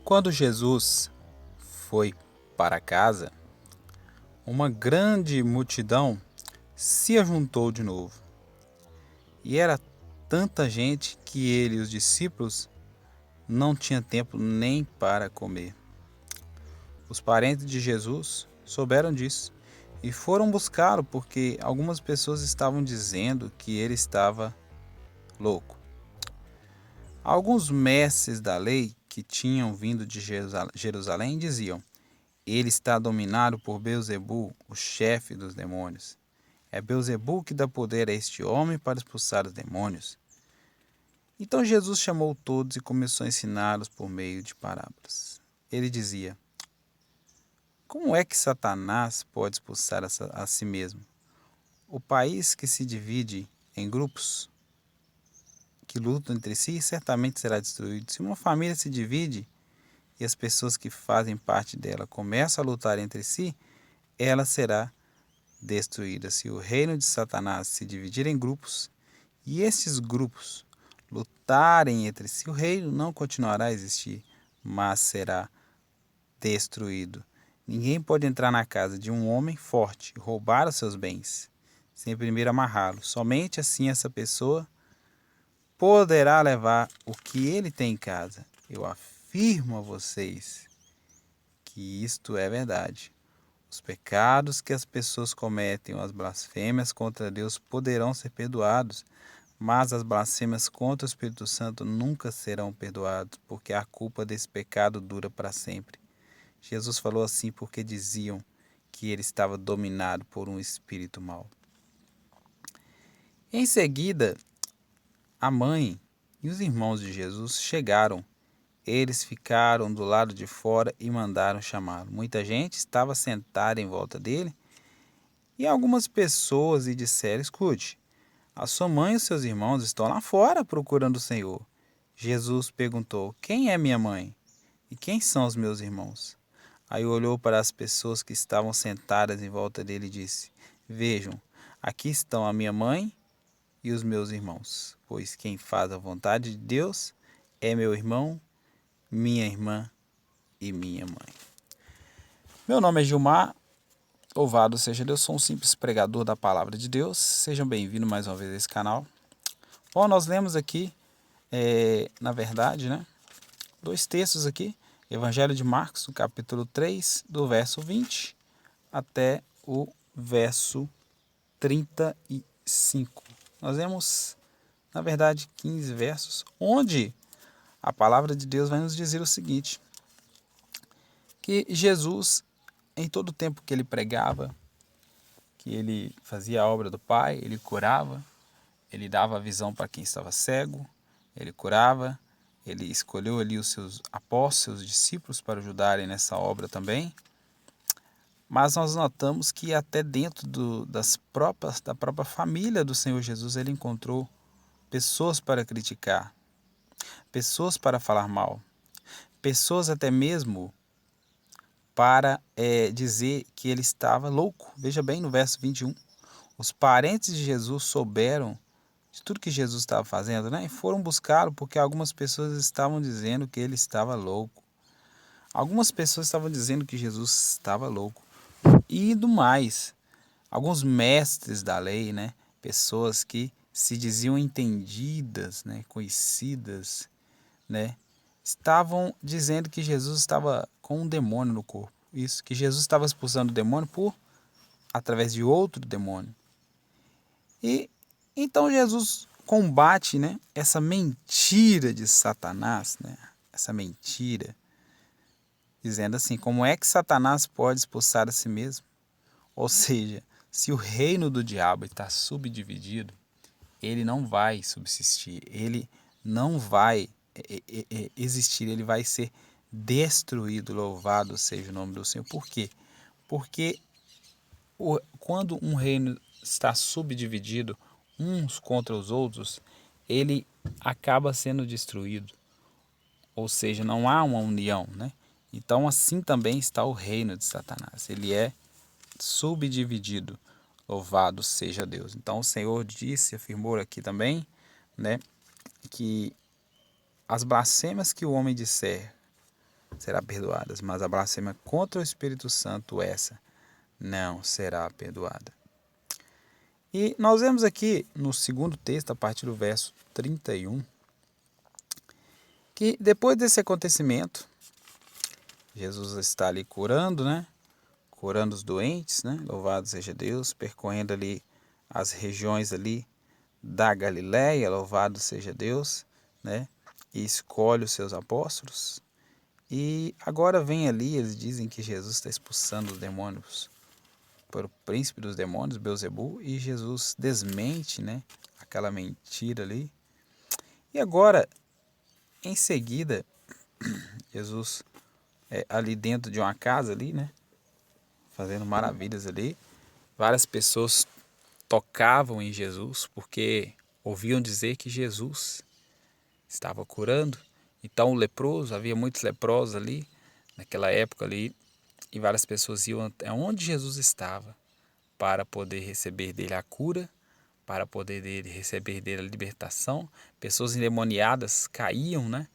Quando Jesus foi para casa, uma grande multidão se ajuntou de novo. E era tanta gente que ele e os discípulos não tinham tempo nem para comer. Os parentes de Jesus souberam disso e foram buscá-lo porque algumas pessoas estavam dizendo que ele estava louco. Alguns mestres da lei que tinham vindo de Jerusalém diziam: ele está dominado por Beelzebul, o chefe dos demônios. É Beelzebul que dá poder a este homem para expulsar os demônios. Então Jesus chamou todos e começou a ensiná-los por meio de parábolas. Ele dizia: como é que Satanás pode expulsar a si mesmo? O país que se divide em grupos que lutam entre si certamente será destruído. Se uma família se divide e as pessoas que fazem parte dela começam a lutar entre si, ela será destruída. Se o reino de Satanás se dividir em grupos e esses grupos lutarem entre si, o reino não continuará a existir, mas será destruído. Ninguém pode entrar na casa de um homem forte e roubar os seus bens, sem primeiro amarrá-lo. Somente assim essa pessoa poderá levar o que ele tem em casa. Eu afirmo a vocês que isto é verdade. Os pecados que as pessoas cometem ou as blasfêmias contra Deus poderão ser perdoados, mas as blasfêmias contra o Espírito Santo nunca serão perdoadas, porque a culpa desse pecado dura para sempre. Jesus falou assim porque diziam que ele estava dominado por um espírito mau. Em seguida, a mãe e os irmãos de Jesus chegaram. Eles ficaram do lado de fora e mandaram chamá-lo. Muita gente estava sentada em volta dele e algumas pessoas lhe disseram: escute, a sua mãe e os seus irmãos estão lá fora procurando o Senhor. Jesus perguntou: quem é minha mãe? E quem são os meus irmãos? Aí olhou para as pessoas que estavam sentadas em volta dele e disse: vejam, aqui estão a minha mãe e os meus irmãos, pois quem faz a vontade de Deus é meu irmão, minha irmã e minha mãe. Meu nome é Gilmar, louvado seja Deus, sou um simples pregador da palavra de Deus. Sejam bem-vindos mais uma vez a esse canal. Bom, nós lemos aqui, na verdade, dois textos aqui, Evangelho de Marcos, no capítulo 3, do verso 20 até o verso 35. Nós vemos, na verdade, 15 versos, onde a palavra de Deus vai nos dizer o seguinte: que Jesus, em todo o tempo que ele pregava, que ele fazia a obra do Pai, ele curava, ele dava a visão para quem estava cego, ele curava, ele escolheu ali os seus apóstolos, seus discípulos para ajudarem nessa obra também. Mas nós notamos que até dentro da própria família do Senhor Jesus, ele encontrou pessoas para criticar, pessoas para falar mal, pessoas até mesmo para dizer que ele estava louco. Veja bem no verso 21. Os parentes de Jesus souberam de tudo que Jesus estava fazendo, e foram buscá-lo porque algumas pessoas estavam dizendo que ele estava louco. Algumas pessoas estavam dizendo que Jesus estava louco. E do mais, alguns mestres da lei, pessoas que se diziam entendidas, conhecidas, estavam dizendo que Jesus estava com um demônio no corpo. Isso, que Jesus estava expulsando o demônio através de outro demônio. E então Jesus combate, essa mentira de Satanás, essa mentira, dizendo assim: como é que Satanás pode expulsar a si mesmo? Ou seja, se o reino do diabo está subdividido, ele não vai subsistir, ele não vai existir, ele vai ser destruído. Louvado seja o nome do Senhor. Por quê? Porque quando um reino está subdividido uns contra os outros, ele acaba sendo destruído. Ou seja, não há uma união, Então assim também está o reino de Satanás. Ele é subdividido. Louvado seja Deus. Então o Senhor disse, afirmou aqui também, que as blasfêmias que o homem disser será perdoada, mas a blasfêmia contra o Espírito Santo, essa não será perdoada. E nós vemos aqui no segundo texto, a partir do verso 31, que depois desse acontecimento, Jesus está ali curando, né? Curando os doentes, né? Louvado seja Deus, percorrendo ali as regiões ali da Galileia, louvado seja Deus, né? E escolhe os seus apóstolos. E agora vem ali, eles dizem que Jesus está expulsando os demônios para o príncipe dos demônios, Belzebu, e Jesus desmente, né, aquela mentira ali. E agora, em seguida, Jesus ali dentro de uma casa ali, né, fazendo maravilhas ali. Várias pessoas tocavam em Jesus porque ouviam dizer que Jesus estava curando. Então o leproso, havia muitos leprosos ali, naquela época ali, e várias pessoas iam até onde Jesus estava para poder receber dele a cura, para poder receber dele a libertação. Pessoas endemoniadas caíam, né,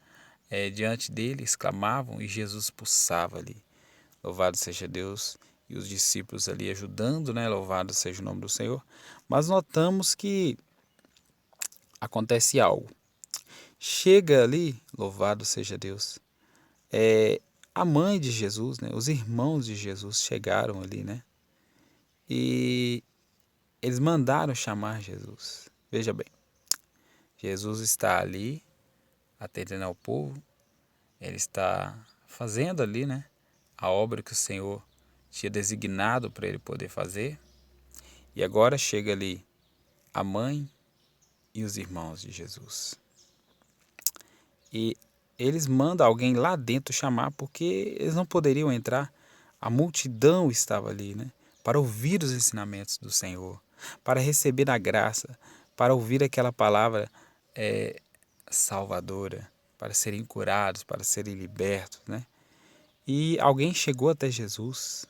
diante dele, exclamavam e Jesus expulsava ali. Louvado seja Deus, e os discípulos ali ajudando, né, louvado seja o nome do Senhor. Mas notamos que acontece algo. Chega ali, louvado seja Deus, a mãe de Jesus, né, os irmãos de Jesus chegaram ali, né, e eles mandaram chamar Jesus. Veja bem, Jesus está ali atendendo ao povo, ele está fazendo ali, né, a obra que o Senhor tinha designado para ele poder fazer. E agora chega ali a mãe e os irmãos de Jesus. E eles mandam alguém lá dentro chamar, porque eles não poderiam entrar. A multidão estava ali, né, para ouvir os ensinamentos do Senhor, para receber a graça, para ouvir aquela palavra salvadora, para serem curados, para serem libertos, né? E alguém chegou até Jesus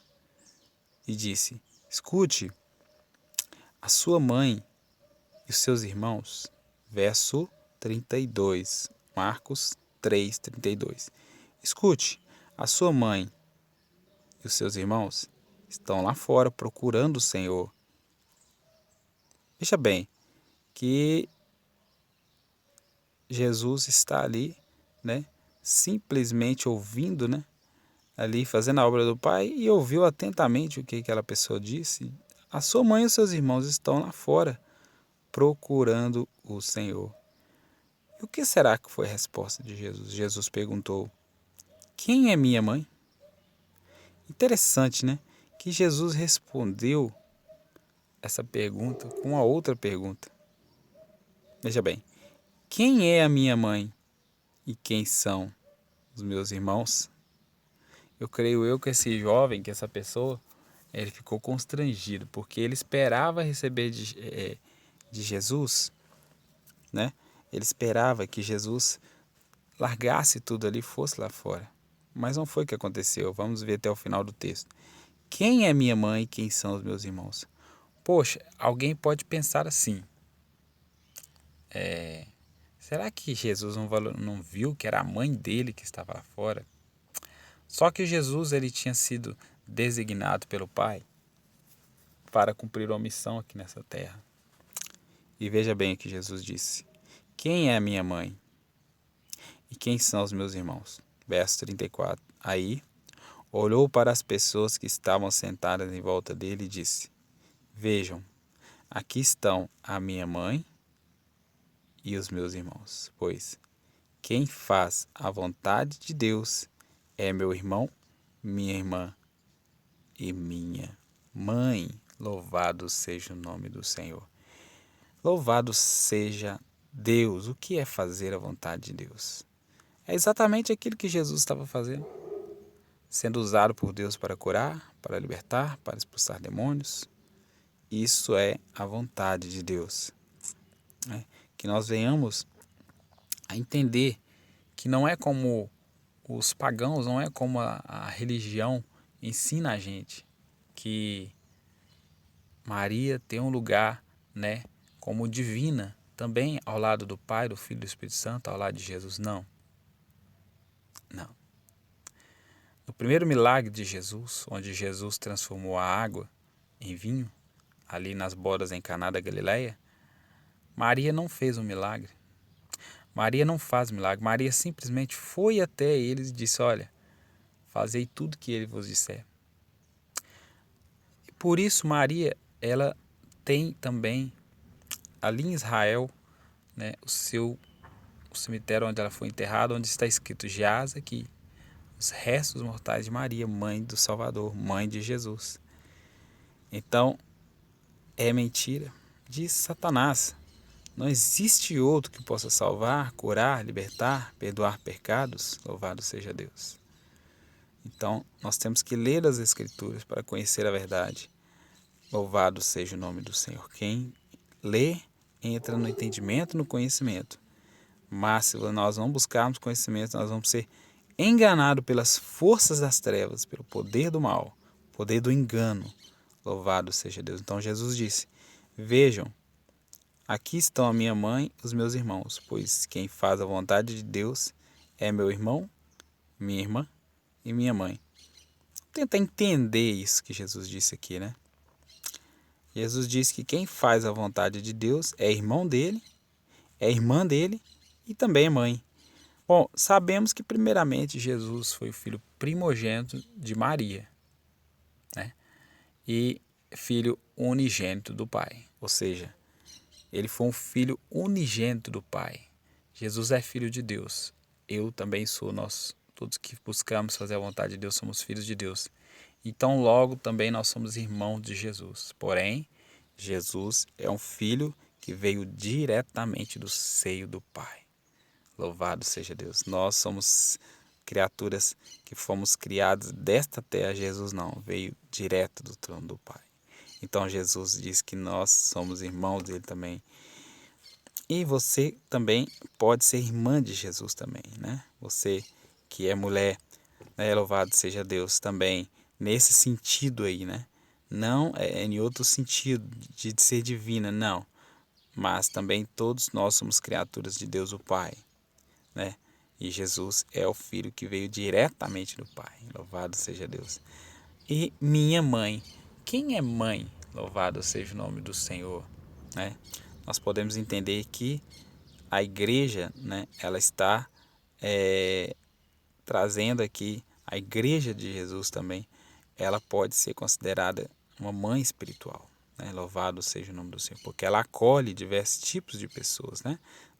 e disse: escute, a sua mãe e os seus irmãos, verso 32, Marcos 3, 32. Escute, a sua mãe e os seus irmãos estão lá fora procurando o Senhor. Veja bem que Jesus está ali, né, simplesmente ouvindo, né, ali fazendo a obra do Pai, e ouviu atentamente o que aquela pessoa disse. A sua mãe e os seus irmãos estão lá fora procurando o Senhor. E o que será que foi a resposta de Jesus? Jesus perguntou: quem é minha mãe? Interessante, né? Que Jesus respondeu essa pergunta com a outra pergunta. Veja bem, quem é a minha mãe e quem são os meus irmãos? Eu creio que esse jovem, que essa pessoa, ele ficou constrangido, porque ele esperava receber de Jesus, né? Ele esperava que Jesus largasse tudo ali e fosse lá fora. Mas não foi o que aconteceu. Vamos ver até o final do texto. Quem é minha mãe e quem são os meus irmãos? Poxa, alguém pode pensar assim. Será que Jesus não viu que era a mãe dele que estava lá fora? Só que Jesus ele tinha sido designado pelo Pai para cumprir uma missão aqui nessa terra. E veja bem o que Jesus disse: quem é a minha mãe e quem são os meus irmãos? Verso 34. Aí olhou para as pessoas que estavam sentadas em volta dele e disse: vejam, aqui estão a minha mãe e os meus irmãos, pois quem faz a vontade de Deus é meu irmão, minha irmã e minha mãe. Louvado seja o nome do Senhor. Louvado seja Deus. O que é fazer a vontade de Deus? É exatamente aquilo que Jesus estava fazendo, sendo usado por Deus para curar, para libertar, para expulsar demônios. Isso é a vontade de Deus. Que nós venhamos a entender que não é como os pagãos, não é como a religião ensina a gente, que Maria tem um lugar, né, como divina, também ao lado do Pai, do Filho e do Espírito Santo, ao lado de Jesus. Não. Não. No primeiro milagre de Jesus, onde Jesus transformou a água em vinho, ali nas bodas em Caná da Galileia, Maria não fez um milagre. Maria não faz milagre. Maria simplesmente foi até eles e disse: olha, fazei tudo que ele vos disser. Por isso Maria, ela tem também ali em Israel, né, o cemitério onde ela foi enterrada, onde está escrito: jaz aqui os restos mortais de Maria, mãe do Salvador, mãe de Jesus. Então, é mentira de Satanás. Não existe outro que possa salvar, curar, libertar, perdoar pecados. Louvado seja Deus. Então, nós temos que ler as Escrituras para conhecer a verdade. Louvado seja o nome do Senhor. Quem lê, entra no entendimento, no conhecimento. Mas se nós não buscarmos conhecimento, nós vamos ser enganados pelas forças das trevas, pelo poder do mal, poder do engano. Louvado seja Deus. Então Jesus disse: vejam, aqui estão a minha mãe e os meus irmãos, pois quem faz a vontade de Deus é meu irmão, minha irmã e minha mãe. Tenta entender isso que Jesus disse aqui, né? Jesus disse que quem faz a vontade de Deus é irmão dele, é irmã dele e também é mãe. Bom, sabemos que primeiramente Jesus foi o filho primogênito de Maria, né? E filho unigênito do Pai, ou seja, ele foi um filho unigênito do Pai. Jesus é filho de Deus. Eu também sou, nós todos que buscamos fazer a vontade de Deus somos filhos de Deus. Então logo também nós somos irmãos de Jesus. Porém, Jesus é um filho que veio diretamente do seio do Pai. Louvado seja Deus. Nós somos criaturas que fomos criados desta terra. Jesus não, veio direto do trono do Pai. Então Jesus diz que nós somos irmãos dele também. E você também pode ser irmã de Jesus também, né? Você que é mulher, né? Louvado seja Deus também, nesse sentido aí, né? Não é em outro sentido de ser divina, não. Mas também todos nós somos criaturas de Deus o Pai, né? E Jesus é o Filho que veio diretamente do Pai. Louvado seja Deus. E minha mãe. Quem é mãe? Louvado seja o nome do Senhor, né? Nós podemos entender que a igreja, né, ela está trazendo aqui a igreja de Jesus também. Ela pode ser considerada uma mãe espiritual, né? Louvado seja o nome do Senhor, porque ela acolhe diversos tipos de pessoas, né?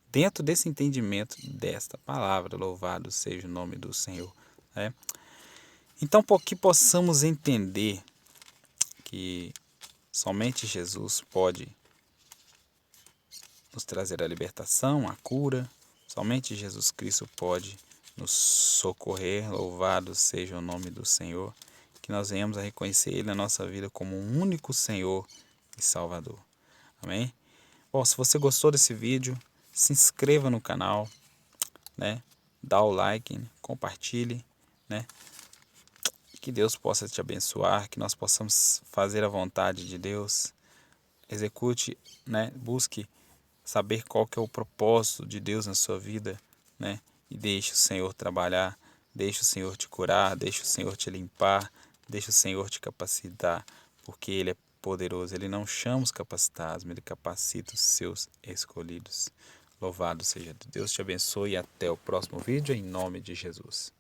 Dentro desse entendimento desta palavra, louvado seja o nome do Senhor, né? Então, por que possamos entender que somente Jesus pode nos trazer a libertação, a cura, somente Jesus Cristo pode nos socorrer, louvado seja o nome do Senhor, que nós venhamos a reconhecer Ele na nossa vida como um único Senhor e Salvador. Amém? Bom, se você gostou desse vídeo, se inscreva no canal, né? Dá o like, compartilhe, né? Que Deus possa te abençoar, que nós possamos fazer a vontade de Deus. Execute, né? Busque saber qual que é o propósito de Deus na sua vida, né? E deixe o Senhor trabalhar, deixe o Senhor te curar, deixe o Senhor te limpar, deixe o Senhor te capacitar, porque Ele é poderoso. Ele não chama os capacitados, mas Ele capacita os seus escolhidos. Louvado seja Deus. Deus te abençoe e até o próximo vídeo, em nome de Jesus.